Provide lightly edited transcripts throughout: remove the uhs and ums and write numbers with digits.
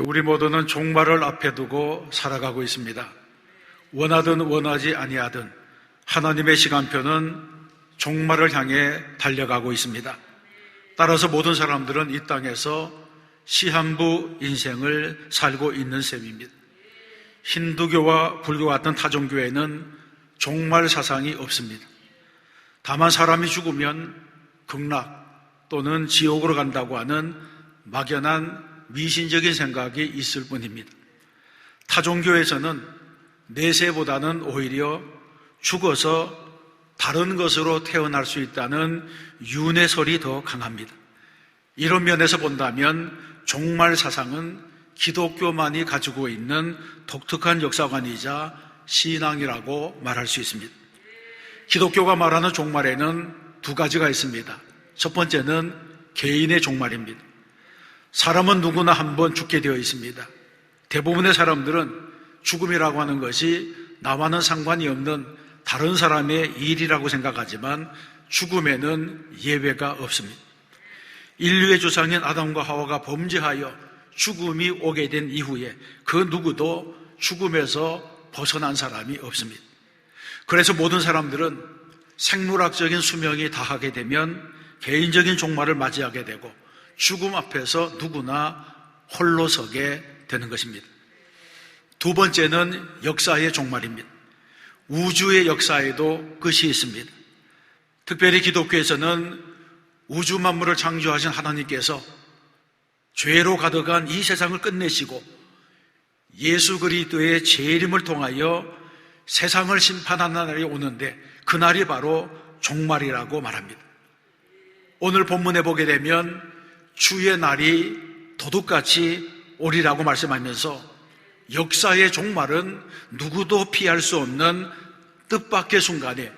우리 모두는 종말을 앞에 두고 살아가고 있습니다. 원하든 원하지 아니하든 하나님의 시간표는 종말을 향해 달려가고 있습니다. 따라서 모든 사람들은 이 땅에서 시한부 인생을 살고 있는 셈입니다. 힌두교와 불교 같은 타종교에는 종말 사상이 없습니다. 다만 사람이 죽으면 극락 또는 지옥으로 간다고 하는 막연한 미신적인 생각이 있을 뿐입니다. 타종교에서는 내세보다는 오히려 죽어서 다른 것으로 태어날 수 있다는 윤회설이 더 강합니다. 이런 면에서 본다면 종말 사상은 기독교만이 가지고 있는 독특한 역사관이자 신앙이라고 말할 수 있습니다. 기독교가 말하는 종말에는 두 가지가 있습니다. 첫 번째는 개인의 종말입니다. 사람은 누구나 한 번 죽게 되어 있습니다. 대부분의 사람들은 죽음이라고 하는 것이 나와는 상관이 없는 다른 사람의 일이라고 생각하지만 죽음에는 예외가 없습니다. 인류의 조상인 아담과 하와가 범죄하여 죽음이 오게 된 이후에 그 누구도 죽음에서 벗어난 사람이 없습니다. 그래서 모든 사람들은 생물학적인 수명이 다하게 되면 개인적인 종말을 맞이하게 되고 죽음 앞에서 누구나 홀로 서게 되는 것입니다. 두 번째는 역사의 종말입니다. 우주의 역사에도 끝이 있습니다. 특별히 기독교에서는 우주 만물을 창조하신 하나님께서 죄로 가득한 이 세상을 끝내시고 예수 그리스도의 재림을 통하여 세상을 심판하는 날이 오는데 그날이 바로 종말이라고 말합니다. 오늘 본문에 보게 되면 주의 날이 도둑같이 오리라고 말씀하면서 역사의 종말은 누구도 피할 수 없는 뜻밖의 순간에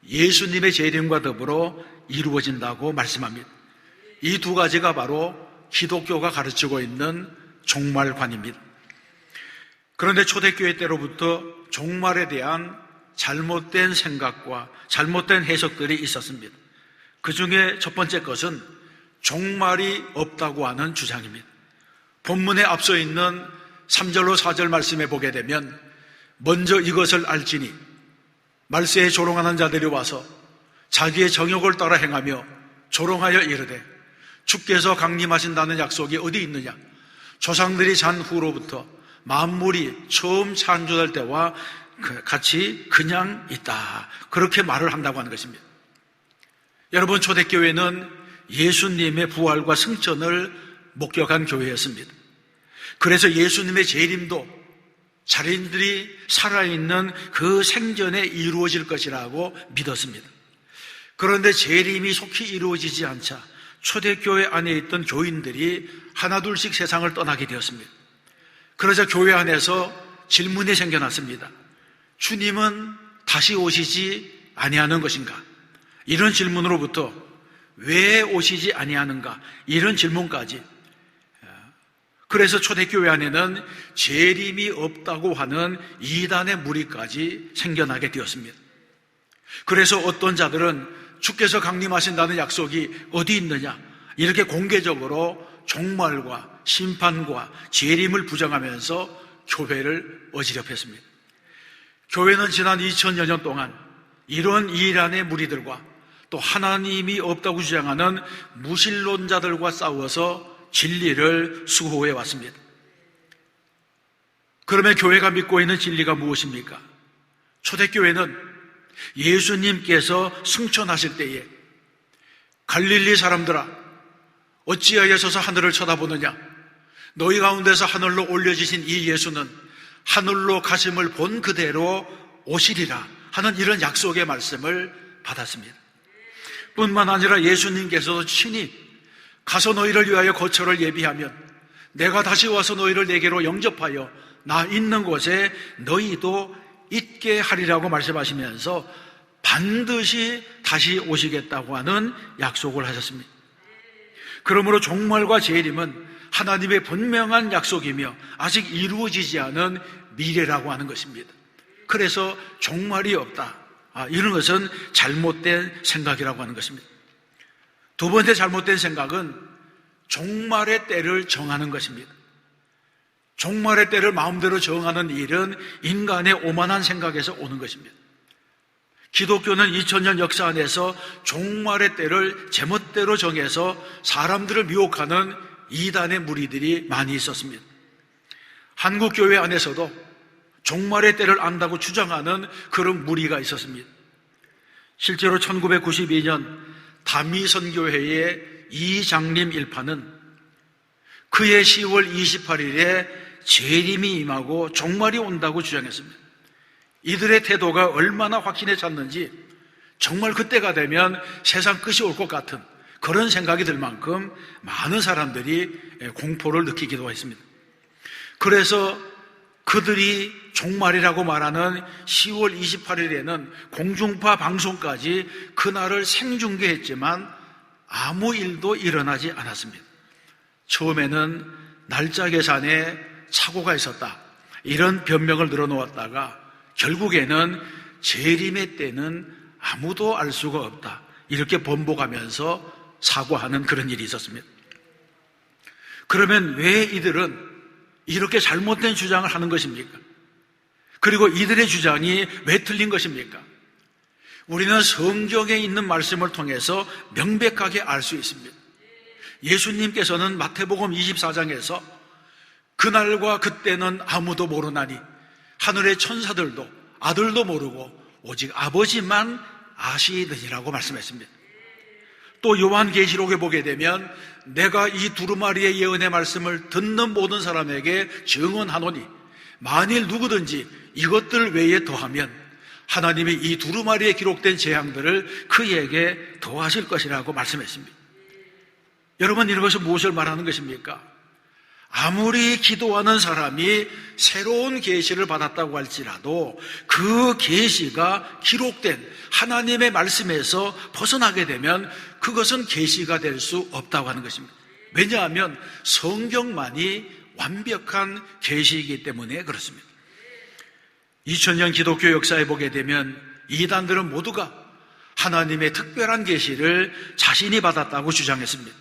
예수님의 재림과 더불어 이루어진다고 말씀합니다. 이 두 가지가 바로 기독교가 가르치고 있는 종말관입니다. 그런데 초대교회 때로부터 종말에 대한 잘못된 생각과 잘못된 해석들이 있었습니다. 그 중에 첫 번째 것은 종말이 없다고 하는 주장입니다. 본문에 앞서 있는 3절로 4절 말씀에 보게 되면 먼저 이것을 알지니 말세에 조롱하는 자들이 와서 자기의 정욕을 따라 행하며 조롱하여 이르되 주께서 강림하신다는 약속이 어디 있느냐? 조상들이 잔 후로부터 만물이 처음 창조될 때와 같이 그냥 있다. 그렇게 말을 한다고 하는 것입니다. 여러분, 초대교회는 예수님의 부활과 승천을 목격한 교회였습니다. 그래서 예수님의 재림도 자신들이 살아있는 그 생전에 이루어질 것이라고 믿었습니다. 그런데 재림이 속히 이루어지지 않자 초대교회 안에 있던 교인들이 하나둘씩 세상을 떠나게 되었습니다. 그러자 교회 안에서 질문이 생겨났습니다. 주님은 다시 오시지 아니하는 것인가? 이런 질문으로부터 왜 오시지 아니하는가? 이런 질문까지. 그래서 초대교회 안에는 재림이 없다고 하는 이단의 무리까지 생겨나게 되었습니다. 그래서 어떤 자들은 주께서 강림하신다는 약속이 어디 있느냐? 이렇게 공개적으로 종말과 심판과 재림을 부정하면서 교회를 어지럽혔습니다. 교회는 지난 2000여 년 동안 이런 이란의 무리들과 또 하나님이 없다고 주장하는 무신론자들과 싸워서 진리를 수호해 왔습니다. 그러면 교회가 믿고 있는 진리가 무엇입니까? 초대교회는 예수님께서 승천하실 때에 갈릴리 사람들아 어찌하여 서서 하늘을 쳐다보느냐? 너희 가운데서 하늘로 올려지신 이 예수는 하늘로 가심을 본 그대로 오시리라 하는 이런 약속의 말씀을 받았습니다. 뿐만 아니라 예수님께서도 친히 가서 너희를 위하여 거처를 예비하면 내가 다시 와서 너희를 내게로 영접하여 나 있는 곳에 너희도 있게 하리라고 말씀하시면서 반드시 다시 오시겠다고 하는 약속을 하셨습니다. 그러므로 종말과 재림은 하나님의 분명한 약속이며 아직 이루어지지 않은 미래라고 하는 것입니다. 그래서 종말이 없다. 이런 것은 잘못된 생각이라고 하는 것입니다. 두 번째 잘못된 생각은 종말의 때를 정하는 것입니다. 종말의 때를 마음대로 정하는 일은 인간의 오만한 생각에서 오는 것입니다. 기독교는 2000년 역사 안에서 종말의 때를 제멋대로 정해서 사람들을 미혹하는 이단의 무리들이 많이 있었습니다. 한국 교회 안에서도 종말의 때를 안다고 주장하는 그런 무리가 있었습니다. 실제로 1992년 다미선교회의 이장림 일파는 그해 10월 28일에 재림이 임하고 종말이 온다고 주장했습니다. 이들의 태도가 얼마나 확신에 찼는지 정말 그때가 되면 세상 끝이 올 것 같은 그런 생각이 들 만큼 많은 사람들이 공포를 느끼기도 했습니다. 그래서 그들이 종말이라고 말하는 10월 28일에는 공중파 방송까지 그날을 생중계했지만 아무 일도 일어나지 않았습니다. 처음에는 날짜 계산에 착오가 있었다, 이런 변명을 늘어놓았다가 결국에는 재림의 때는 아무도 알 수가 없다, 이렇게 번복하면서 사과하는 그런 일이 있었습니다. 그러면 왜 이들은 이렇게 잘못된 주장을 하는 것입니까? 그리고 이들의 주장이 왜 틀린 것입니까? 우리는 성경에 있는 말씀을 통해서 명백하게 알 수 있습니다. 예수님께서는 마태복음 24장에서 그날과 그때는 아무도 모르나니 하늘의 천사들도 아들도 모르고 오직 아버지만 아시느니라고 말씀했습니다. 또 요한계시록에 보게 되면 내가 이 두루마리의 예언의 말씀을 듣는 모든 사람에게 증언하노니 만일 누구든지 이것들 외에 더하면 하나님이 이 두루마리에 기록된 재앙들을 그에게 더하실 것이라고 말씀했습니다. 여러분, 이것은 무엇을 말하는 것입니까? 아무리 기도하는 사람이 새로운 계시를 받았다고 할지라도 그 계시가 기록된 하나님의 말씀에서 벗어나게 되면 그것은 계시가 될 수 없다고 하는 것입니다. 왜냐하면 성경만이 완벽한 계시이기 때문에 그렇습니다. 2000년 기독교 역사에 보게 되면 이단들은 모두가 하나님의 특별한 계시를 자신이 받았다고 주장했습니다.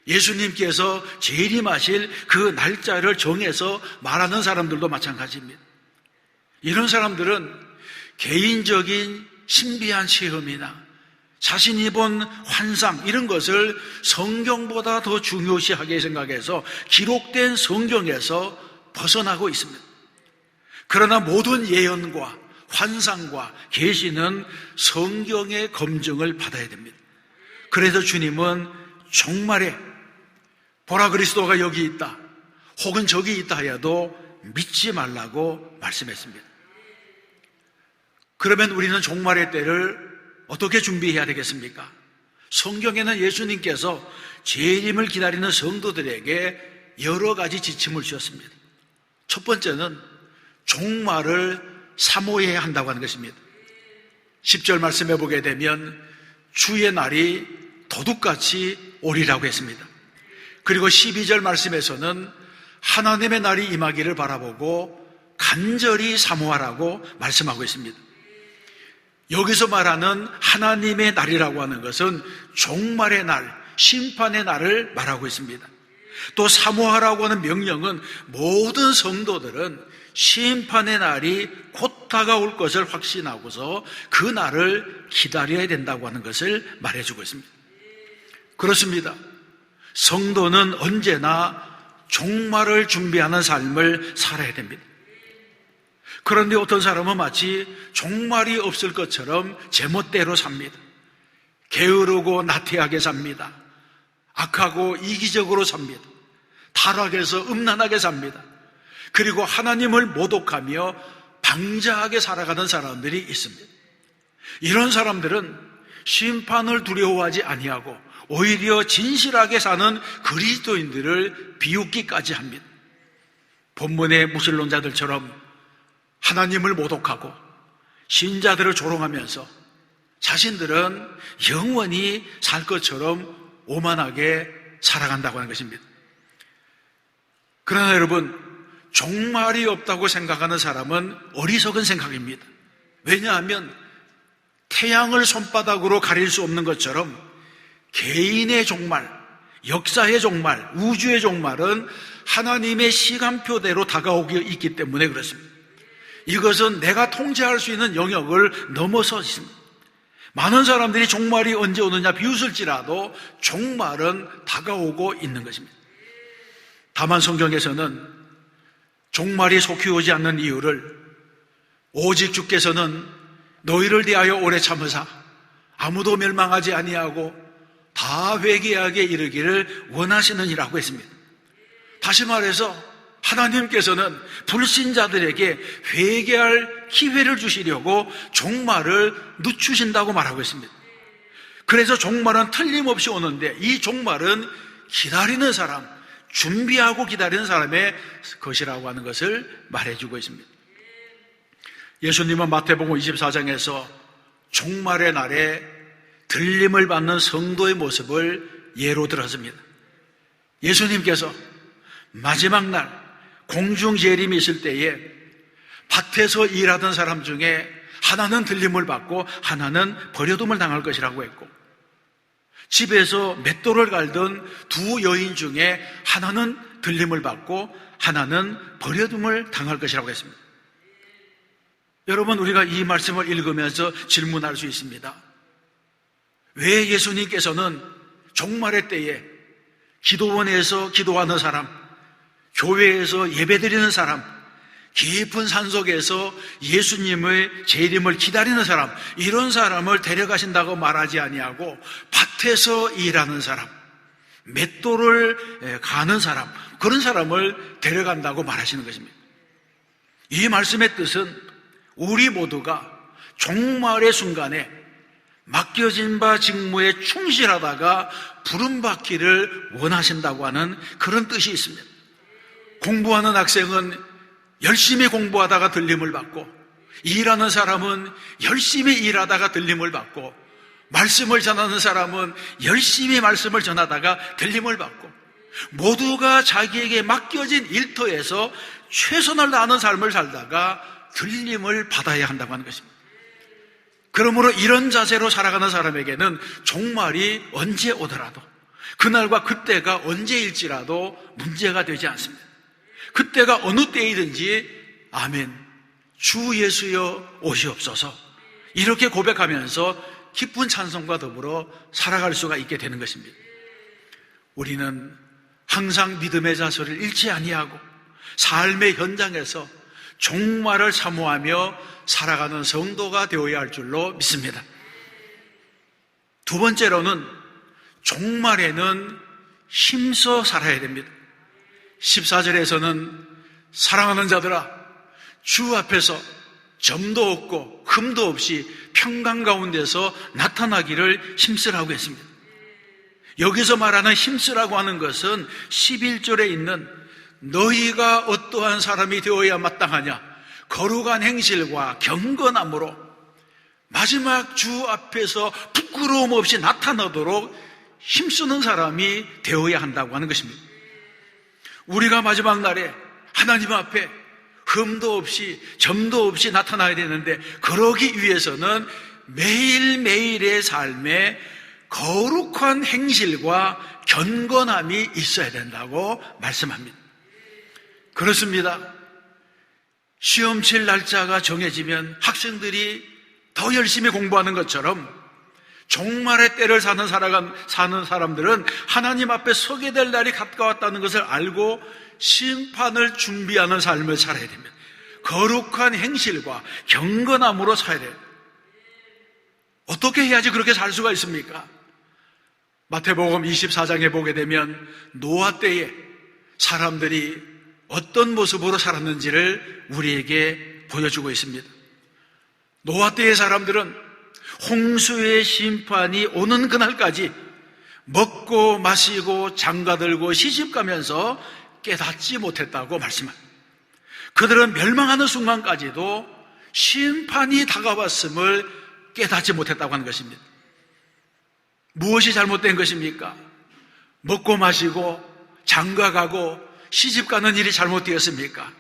예수님께서 재림하실 그 날짜를 정해서 말하는 사람들도 마찬가지입니다. 이런 사람들은 개인적인 신비한 체험이나 자신이 본 환상, 이런 것을 성경보다 더 중요시하게 생각해서 기록된 성경에서 벗어나고 있습니다. 그러나 모든 예언과 환상과 계시는 성경의 검증을 받아야 됩니다. 그래서 주님은 종말에 보라, 그리스도가 여기 있다, 혹은 저기 있다 하여도 믿지 말라고 말씀했습니다. 그러면 우리는 종말의 때를 어떻게 준비해야 되겠습니까? 성경에는 예수님께서 재림을 기다리는 성도들에게 여러 가지 지침을 주셨습니다. 첫 번째는 종말을 사모해야 한다고 하는 것입니다. 10절 말씀해 보게 되면 주의 날이 도둑같이 오리라고 했습니다. 그리고 12절 말씀에서는 하나님의 날이 임하기를 바라보고 간절히 사모하라고 말씀하고 있습니다. 여기서 말하는 하나님의 날이라고 하는 것은 종말의 날, 심판의 날을 말하고 있습니다. 또 사모하라고 하는 명령은 모든 성도들은 심판의 날이 곧 다가올 것을 확신하고서 그 날을 기다려야 된다고 하는 것을 말해주고 있습니다. 그렇습니다. 성도는 언제나 종말을 준비하는 삶을 살아야 됩니다. 그런데 어떤 사람은 마치 종말이 없을 것처럼 제멋대로 삽니다. 게으르고 나태하게 삽니다. 악하고 이기적으로 삽니다. 타락해서 음란하게 삽니다. 그리고 하나님을 모독하며 방자하게 살아가는 사람들이 있습니다. 이런 사람들은 심판을 두려워하지 아니하고 오히려 진실하게 사는 그리스도인들을 비웃기까지 합니다. 본문의 무신론자들처럼 하나님을 모독하고 신자들을 조롱하면서 자신들은 영원히 살 것처럼 오만하게 살아간다고 하는 것입니다. 그러나 여러분, 종말이 없다고 생각하는 사람은 어리석은 생각입니다. 왜냐하면 태양을 손바닥으로 가릴 수 없는 것처럼 개인의 종말, 역사의 종말, 우주의 종말은 하나님의 시간표대로 다가오고 있기 때문에 그렇습니다. 이것은 내가 통제할 수 있는 영역을 넘어서 있습니다. 많은 사람들이 종말이 언제 오느냐 비웃을지라도 종말은 다가오고 있는 것입니다. 다만 성경에서는 종말이 속히 오지 않는 이유를 오직 주께서는 너희를 대하여 오래 참으사 아무도 멸망하지 아니하고 다 회개하게 이르기를 원하시느니라고 했습니다. 다시 말해서 하나님께서는 불신자들에게 회개할 기회를 주시려고 종말을 늦추신다고 말하고 있습니다. 그래서 종말은 틀림없이 오는데 이 종말은 기다리는 사람, 준비하고 기다리는 사람의 것이라고 하는 것을 말해주고 있습니다. 예수님은 마태복음 24장에서 종말의 날에 들림을 받는 성도의 모습을 예로 들었습니다. 예수님께서 마지막 날 공중 재림이 있을 때에 밭에서 일하던 사람 중에 하나는 들림을 받고 하나는 버려둠을 당할 것이라고 했고, 집에서 맷돌을 갈던 두 여인 중에 하나는 들림을 받고 하나는 버려둠을 당할 것이라고 했습니다. 여러분, 우리가 이 말씀을 읽으면서 질문할 수 있습니다. 왜 예수님께서는 종말의 때에 기도원에서 기도하는 사람, 교회에서 예배드리는 사람, 깊은 산속에서 예수님의 재림을 기다리는 사람, 이런 사람을 데려가신다고 말하지 아니하고 밭에서 일하는 사람, 맷돌을 가는 사람, 그런 사람을 데려간다고 말하시는 것입니다. 이 말씀의 뜻은 우리 모두가 종말의 순간에 맡겨진 바 직무에 충실하다가 부름받기를 원하신다고 하는 그런 뜻이 있습니다. 공부하는 학생은 열심히 공부하다가 들림을 받고, 일하는 사람은 열심히 일하다가 들림을 받고, 말씀을 전하는 사람은 열심히 말씀을 전하다가 들림을 받고, 모두가 자기에게 맡겨진 일터에서 최선을 다하는 삶을 살다가 들림을 받아야 한다고 하는 것입니다. 그러므로 이런 자세로 살아가는 사람에게는 종말이 언제 오더라도, 그날과 그때가 언제일지라도 문제가 되지 않습니다. 그때가 어느 때이든지 아멘, 주 예수여 오시옵소서, 이렇게 고백하면서 기쁜 찬송과 더불어 살아갈 수가 있게 되는 것입니다. 우리는 항상 믿음의 자세를 잃지 아니하고 삶의 현장에서 종말을 사모하며 살아가는 성도가 되어야 할 줄로 믿습니다. 두 번째로는 종말에는 힘써 살아야 됩니다. 14절에서는 사랑하는 자들아, 주 앞에서 점도 없고 흠도 없이 평강 가운데서 나타나기를 힘쓰라고 했습니다. 여기서 말하는 힘쓰라고 하는 것은 11절에 있는 너희가 어떠한 사람이 되어야 마땅하냐, 거룩한 행실과 경건함으로 마지막 주 앞에서 부끄러움 없이 나타나도록 힘쓰는 사람이 되어야 한다고 하는 것입니다. 우리가 마지막 날에 하나님 앞에 흠도 없이 점도 없이 나타나야 되는데, 그러기 위해서는 매일매일의 삶에 거룩한 행실과 경건함이 있어야 된다고 말씀합니다. 그렇습니다. 시험 칠 날짜가 정해지면 학생들이 더 열심히 공부하는 것처럼 종말의 때를 사는 사람들은 하나님 앞에 서게 될 날이 가까웠다는 것을 알고 심판을 준비하는 삶을 살아야 됩니다. 거룩한 행실과 경건함으로 살아야 돼요. 어떻게 해야지 그렇게 살 수가 있습니까? 마태복음 24장에 보게 되면 노아 때에 사람들이 어떤 모습으로 살았는지를 우리에게 보여주고 있습니다. 노아 때의 사람들은 홍수의 심판이 오는 그날까지 먹고 마시고 장가들고 시집가면서 깨닫지 못했다고 말씀합니다. 그들은 멸망하는 순간까지도 심판이 다가왔음을 깨닫지 못했다고 하는 것입니다. 무엇이 잘못된 것입니까? 먹고 마시고 장가가고 시집가는 일이 잘못되었습니까?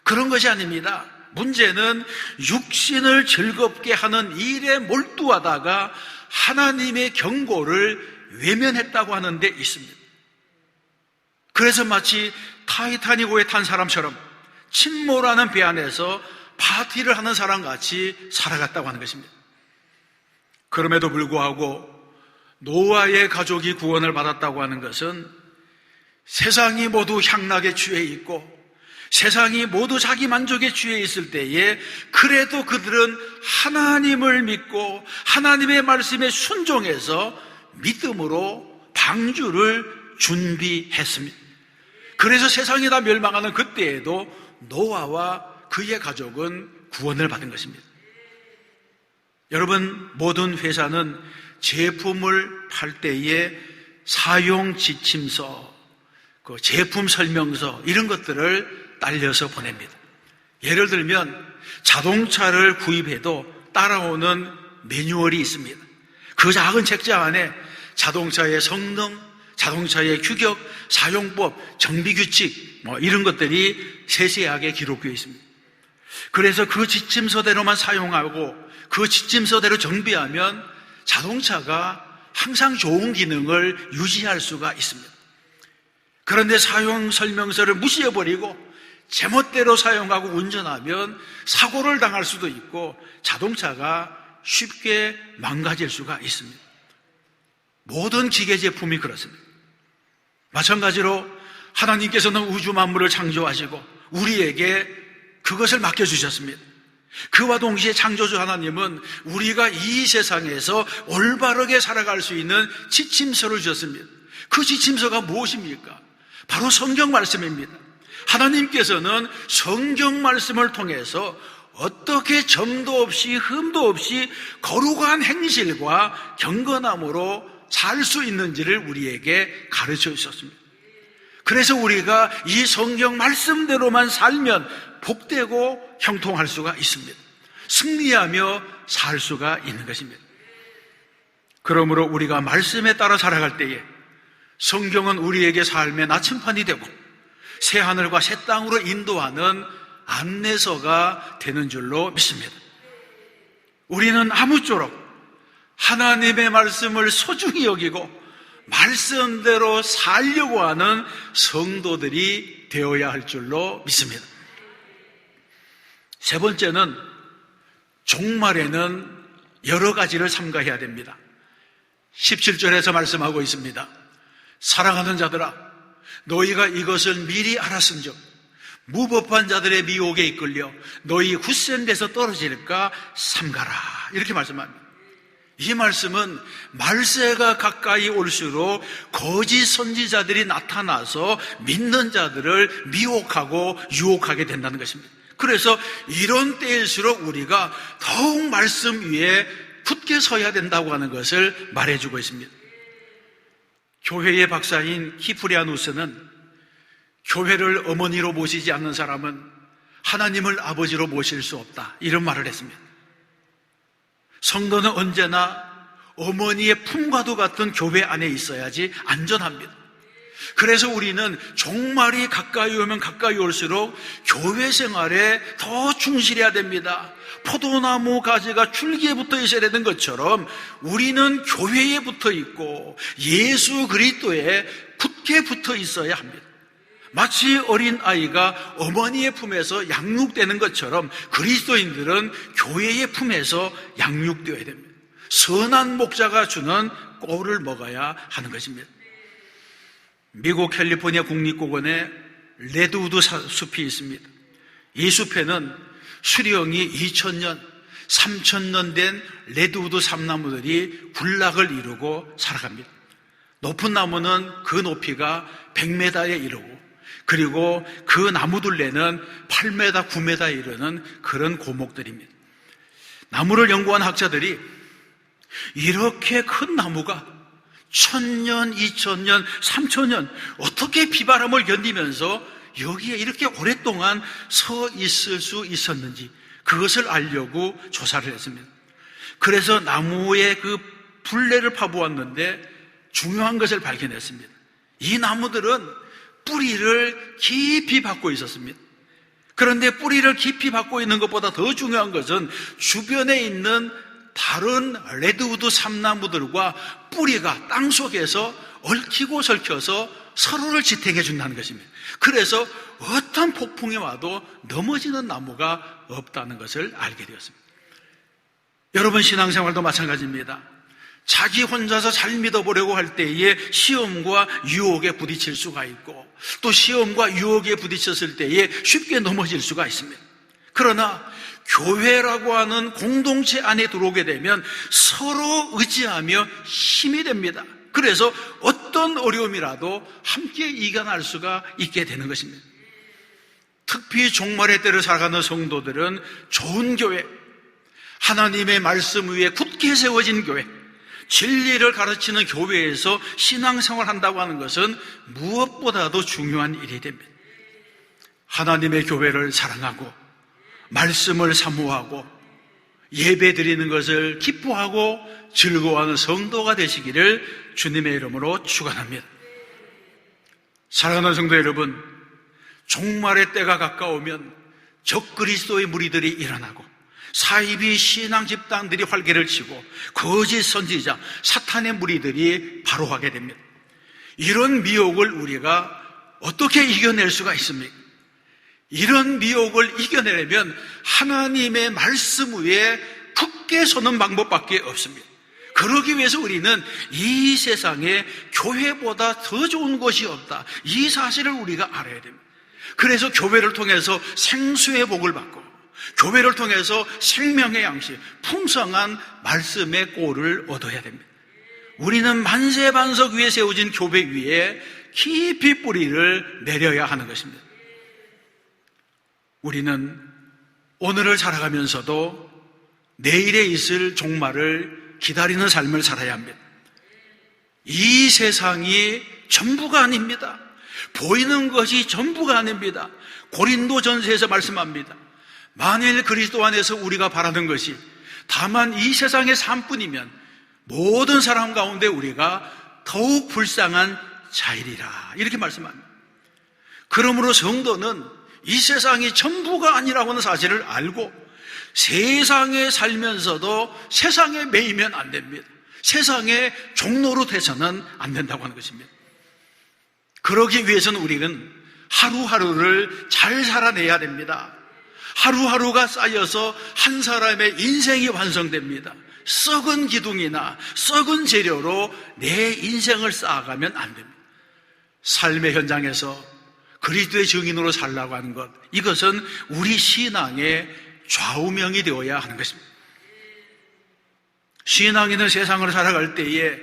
그런 것이 아닙니다. 문제는 육신을 즐겁게 하는 일에 몰두하다가 하나님의 경고를 외면했다고 하는 데 있습니다. 그래서 마치 타이타닉호에 탄 사람처럼 침몰하는 배 안에서 파티를 하는 사람같이 살아갔다고 하는 것입니다. 그럼에도 불구하고 노아의 가족이 구원을 받았다고 하는 것은 세상이 모두 향락에 취해 있고 세상이 모두 자기 만족에 취해 있을 때에 그래도 그들은 하나님을 믿고 하나님의 말씀에 순종해서 믿음으로 방주를 준비했습니다. 그래서 세상이 다 멸망하는 그때에도 노아와 그의 가족은 구원을 받은 것입니다. 여러분, 모든 회사는 제품을 팔 때에 사용 지침서, 제품 설명서 이런 것들을 딸려서 보냅니다. 예를 들면 자동차를 구입해도 따라오는 매뉴얼이 있습니다. 그 작은 책자 안에 자동차의 성능, 자동차의 규격, 사용법, 정비규칙 이런 것들이 세세하게 기록되어 있습니다. 그래서 그 지침서대로만 사용하고 그 지침서대로 정비하면 자동차가 항상 좋은 기능을 유지할 수가 있습니다. 그런데 사용 설명서를 무시해버리고 제멋대로 사용하고 운전하면 사고를 당할 수도 있고 자동차가 쉽게 망가질 수가 있습니다. 모든 기계 제품이 그렇습니다. 마찬가지로 하나님께서는 우주 만물을 창조하시고 우리에게 그것을 맡겨주셨습니다. 그와 동시에 창조주 하나님은 우리가 이 세상에서 올바르게 살아갈 수 있는 지침서를 주셨습니다. 그 지침서가 무엇입니까? 바로 성경 말씀입니다. 하나님께서는 성경 말씀을 통해서 어떻게 점도 없이 흠도 없이 거룩한 행실과 경건함으로 살 수 있는지를 우리에게 가르쳐 주셨습니다. 그래서 우리가 이 성경 말씀대로만 살면 복되고 형통할 수가 있습니다. 승리하며 살 수가 있는 것입니다. 그러므로 우리가 말씀에 따라 살아갈 때에 성경은 우리에게 삶의 나침판이 되고 새 하늘과 새 땅으로 인도하는 안내서가 되는 줄로 믿습니다. 우리는 아무쪼록 하나님의 말씀을 소중히 여기고 말씀대로 살려고 하는 성도들이 되어야 할 줄로 믿습니다. 세 번째는 종말에는 여러 가지를 삼가해야 됩니다. 17절에서 말씀하고 있습니다. 사랑하는 자들아, 너희가 이것을 미리 알았은즉 무법한 자들의 미혹에 이끌려 너희 굳센 데서 떨어질까 삼가라. 이렇게 말씀합니다. 이 말씀은 말세가 가까이 올수록 거짓 선지자들이 나타나서 믿는 자들을 미혹하고 유혹하게 된다는 것입니다. 그래서 이런 때일수록 우리가 더욱 말씀 위에 굳게 서야 된다고 하는 것을 말해주고 있습니다. 교회의 박사인 키프리아누스는 교회를 어머니로 모시지 않는 사람은 하나님을 아버지로 모실 수 없다, 이런 말을 했습니다. 성도는 언제나 어머니의 품과도 같은 교회 안에 있어야지 안전합니다. 그래서 우리는 종말이 가까이 오면 가까이 올수록 교회 생활에 더 충실해야 됩니다. 포도나무 가지가 줄기에 붙어 있어야 되는 것처럼 우리는 교회에 붙어 있고 예수 그리스도에 굳게 붙어 있어야 합니다. 마치 어린아이가 어머니의 품에서 양육되는 것처럼 그리스도인들은 교회의 품에서 양육되어야 됩니다. 선한 목자가 주는 꼴을 먹어야 하는 것입니다. 미국 캘리포니아 국립공원에 레드우드 숲이 있습니다. 이 숲에는 수령이 2000년, 3000년 된 레드우드 삼나무들이 군락을 이루고 살아갑니다. 높은 나무는 그 높이가 100m에 이르고 그리고 그 나무둘레는 8m, 9m에 이르는 그런 고목들입니다. 나무를 연구한 학자들이 이렇게 큰 나무가 1000년, 2000년, 3000년 어떻게 비바람을 견디면서 여기에 이렇게 오랫동안 서 있을 수 있었는지 그것을 알려고 조사를 했습니다. 그래서 나무의 그 둘레를 파보았는데 중요한 것을 발견했습니다. 이 나무들은 뿌리를 깊이 받고 있었습니다. 그런데 뿌리를 깊이 받고 있는 것보다 더 중요한 것은 주변에 있는 다른 레드우드 삼나무들과 뿌리가 땅속에서 얽히고 설켜서 서로를 지탱해 준다는 것입니다. 그래서 어떤 폭풍이 와도 넘어지는 나무가 없다는 것을 알게 되었습니다. 여러분 신앙생활도 마찬가지입니다. 자기 혼자서 잘 믿어보려고 할 때에 시험과 유혹에 부딪힐 수가 있고, 또 시험과 유혹에 부딪혔을 때에 쉽게 넘어질 수가 있습니다. 그러나 교회라고 하는 공동체 안에 들어오게 되면 서로 의지하며 힘이 됩니다. 그래서 어떤 어려움이라도 함께 이겨낼 수가 있게 되는 것입니다. 특히 종말의 때를 살아가는 성도들은 좋은 교회, 하나님의 말씀 위에 굳게 세워진 교회, 진리를 가르치는 교회에서 신앙생활한다고 하는 것은 무엇보다도 중요한 일이 됩니다. 하나님의 교회를 사랑하고 말씀을 사모하고 예배 드리는 것을 기뻐하고 즐거워하는 성도가 되시기를 주님의 이름으로 축원합니다. 사랑하는 성도 여러분, 종말의 때가 가까우면 적그리스도의 무리들이 일어나고 사이비 신앙 집단들이 활개를 치고 거짓 선지자 사탄의 무리들이 바로하게 됩니다. 이런 미혹을 우리가 어떻게 이겨낼 수가 있습니까? 이런 미혹을 이겨내려면 하나님의 말씀 위에 굳게 서는 방법밖에 없습니다. 그러기 위해서 우리는 이 세상에 교회보다 더 좋은 것이 없다, 이 사실을 우리가 알아야 됩니다. 그래서 교회를 통해서 생수의 복을 받고, 교회를 통해서 생명의 양식, 풍성한 말씀의 꼴을 얻어야 됩니다. 우리는 만세반석 위에 세워진 교회 위에 깊이 뿌리를 내려야 하는 것입니다. 우리는 오늘을 살아가면서도 내일에 있을 종말을 기다리는 삶을 살아야 합니다. 이 세상이 전부가 아닙니다. 보이는 것이 전부가 아닙니다. 고린도전서에서 말씀합니다. 만일 그리스도 안에서 우리가 바라는 것이 다만 이 세상의 삶뿐이면 모든 사람 가운데 우리가 더욱 불쌍한 자이리라, 이렇게 말씀합니다. 그러므로 성도는 이 세상이 전부가 아니라고 하는 사실을 알고 세상에 살면서도 세상에 매이면 안 됩니다. 세상의 종로로 돼서는 안 된다고 하는 것입니다. 그러기 위해서는 우리는 하루하루를 잘 살아내야 됩니다. 하루하루가 쌓여서 한 사람의 인생이 완성됩니다. 썩은 기둥이나 썩은 재료로 내 인생을 쌓아가면 안 됩니다. 삶의 현장에서 그리스도의 증인으로 살라고 하는 것, 이것은 우리 신앙의 좌우명이 되어야 하는 것입니다. 신앙인은 세상을 살아갈 때에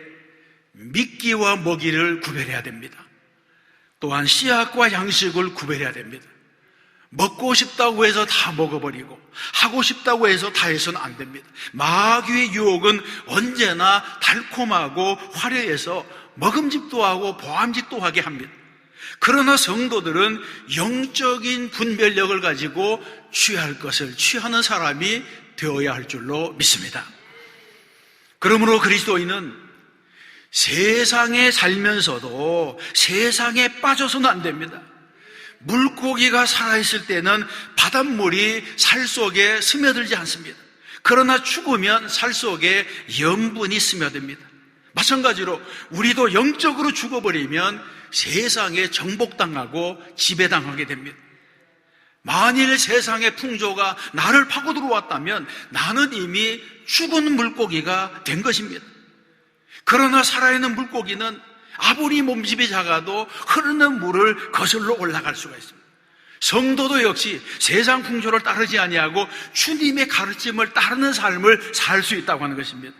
미끼와 먹이를 구별해야 됩니다. 또한 씨앗과 양식을 구별해야 됩니다. 먹고 싶다고 해서 다 먹어버리고 하고 싶다고 해서 다 해서는 안 됩니다. 마귀의 유혹은 언제나 달콤하고 화려해서 먹음직도 하고 보암직도 하게 합니다. 그러나 성도들은 영적인 분별력을 가지고 취할 것을 취하는 사람이 되어야 할 줄로 믿습니다. 그러므로 그리스도인은 세상에 살면서도 세상에 빠져서는 안 됩니다. 물고기가 살아있을 때는 바닷물이 살 속에 스며들지 않습니다. 그러나 죽으면 살 속에 염분이 스며듭니다. 마찬가지로 우리도 영적으로 죽어버리면 세상에 정복당하고 지배당하게 됩니다. 만일 세상의 풍조가 나를 파고 들어왔다면 나는 이미 죽은 물고기가 된 것입니다. 그러나 살아있는 물고기는 아무리 몸집이 작아도 흐르는 물을 거슬러 올라갈 수가 있습니다. 성도도 역시 세상 풍조를 따르지 아니하고 주님의 가르침을 따르는 삶을 살 수 있다고 하는 것입니다.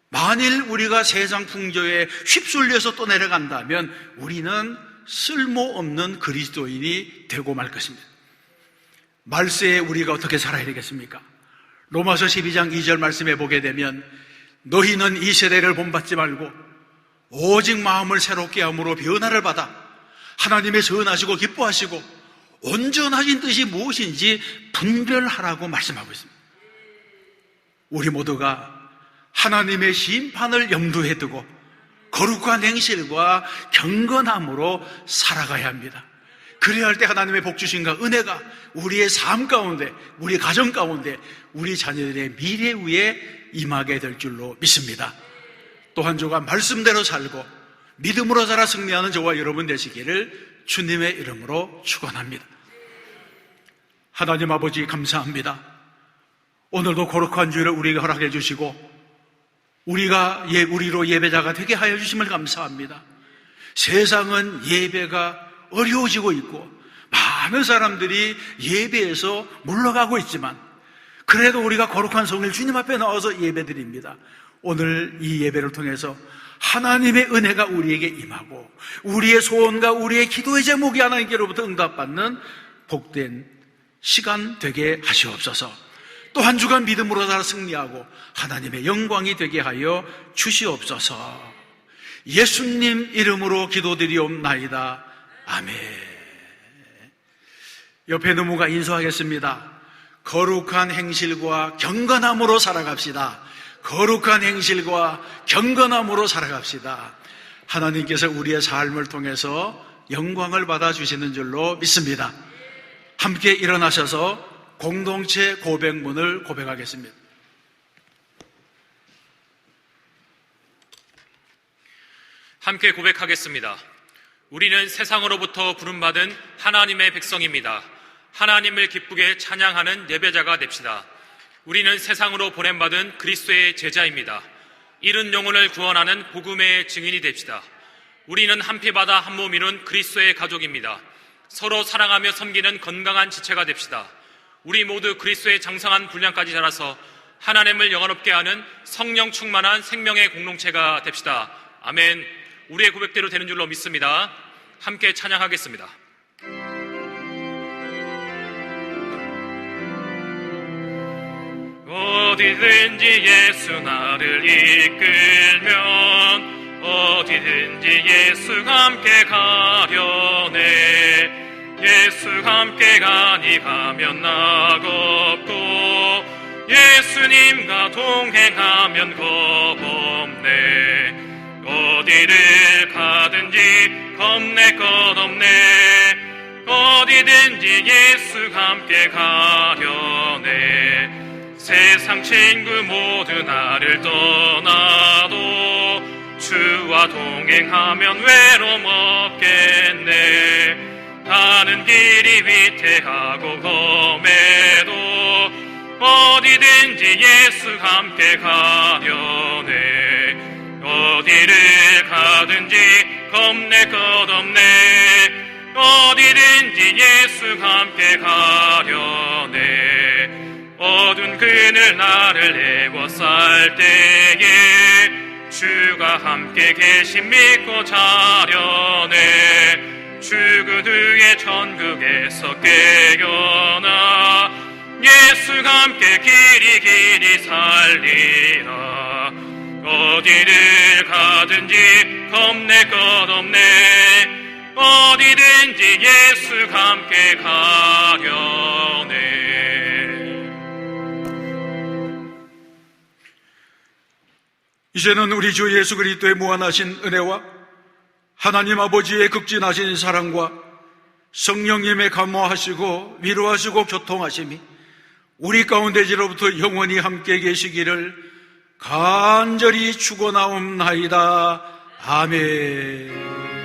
만일 우리가 세상 풍조에 휩쓸려서 또 내려간다면 우리는 쓸모없는 그리스도인이 되고 말 것입니다. 말세에 우리가 어떻게 살아야 되겠습니까? 로마서 12장 2절 말씀에 보게 되면 너희는 이 세대를 본받지 말고 오직 마음을 새롭게 함으로 변화를 받아 하나님의 선하시고 기뻐하시고 온전하신 뜻이 무엇인지 분별하라고 말씀하고 있습니다. 우리 모두가 하나님의 심판을 염두에 두고 거룩한 행실과 경건함으로 살아가야 합니다. 그래야 할 때 하나님의 복 주심과 은혜가 우리의 삶 가운데, 우리 가정 가운데, 우리 자녀들의 미래 위에 임하게 될 줄로 믿습니다. 또 한 주간 말씀대로 살고 믿음으로 살아 승리하는 저와 여러분 되시기를 주님의 이름으로 축원합니다. 하나님 아버지 감사합니다. 오늘도 거룩한 주일을 우리에게 허락해 주시고 우리로 예배자가 되게 하여 주심을 감사합니다. 세상은 예배가 어려워지고 있고 많은 사람들이 예배에서 물러가고 있지만 그래도 우리가 거룩한 성일 주님 앞에 나와서 예배드립니다. 오늘 이 예배를 통해서 하나님의 은혜가 우리에게 임하고 우리의 소원과 우리의 기도의 제목이 하나님께로부터 응답받는 복된 시간 되게 하시옵소서. 또 한 주간 믿음으로 살아 승리하고 하나님의 영광이 되게 하여 주시옵소서. 예수님 이름으로 기도드리옵나이다. 아멘. 옆에 누군가 인수하겠습니다. 거룩한 행실과 경건함으로 살아갑시다. 거룩한 행실과 경건함으로 살아갑시다. 하나님께서 우리의 삶을 통해서 영광을 받아주시는 줄로 믿습니다. 함께 일어나셔서 공동체 고백문을 고백하겠습니다. 함께 고백하겠습니다. 우리는 세상으로부터 부름받은 하나님의 백성입니다. 하나님을 기쁘게 찬양하는 예배자가 됩시다. 우리는 세상으로 보냄받은 그리스도의 제자입니다. 잃은 영혼을 구원하는 복음의 증인이 됩시다. 우리는 한 피바다 한 몸 이룬 그리스도의 가족입니다. 서로 사랑하며 섬기는 건강한 지체가 됩시다. 우리 모두 그리스도의 장성한 분량까지 자라서 하나님을 영원롭게 하는 성령 충만한 생명의 공동체가 됩시다. 아멘. 우리의 고백대로 되는 줄로 믿습니다. 함께 찬양하겠습니다. 어디든지 예수 나를 이끌면 어디든지 예수가 함께 가려네. 예수가 함께 가니 가면 나겁고 예수님과 동행하면 겁없네. 어디를 가든지 겁낼 것 없네. 어디든지 예수가 함께 가려네. 세상 친구 모두 나를 떠나도 주와 동행하면 외로움 없겠네. 가는 길이 위태하고 험해도 어디든지 예수가 함께 가려네. 어디를 가든지 겁낼 것 없네. 어디든지 예수가 함께 가려네. 어두운 그늘 나를 애워쌀 때에 주가 함께 계신 믿고 자려네. 죽은 후에 천국에서 깨어나 예수가 함께 길이 살리라. 어디를 가든지 겁낼 것 없네. 어디든지 예수가 함께 가려네. 이제는 우리 주 예수 그리스도의 무한하신 은혜와 하나님 아버지의 극진하신 사랑과 성령님의 감화하시고 위로하시고 교통하심이 우리 가운데지로부터 영원히 함께 계시기를 간절히 축원하옵나이다. 아멘.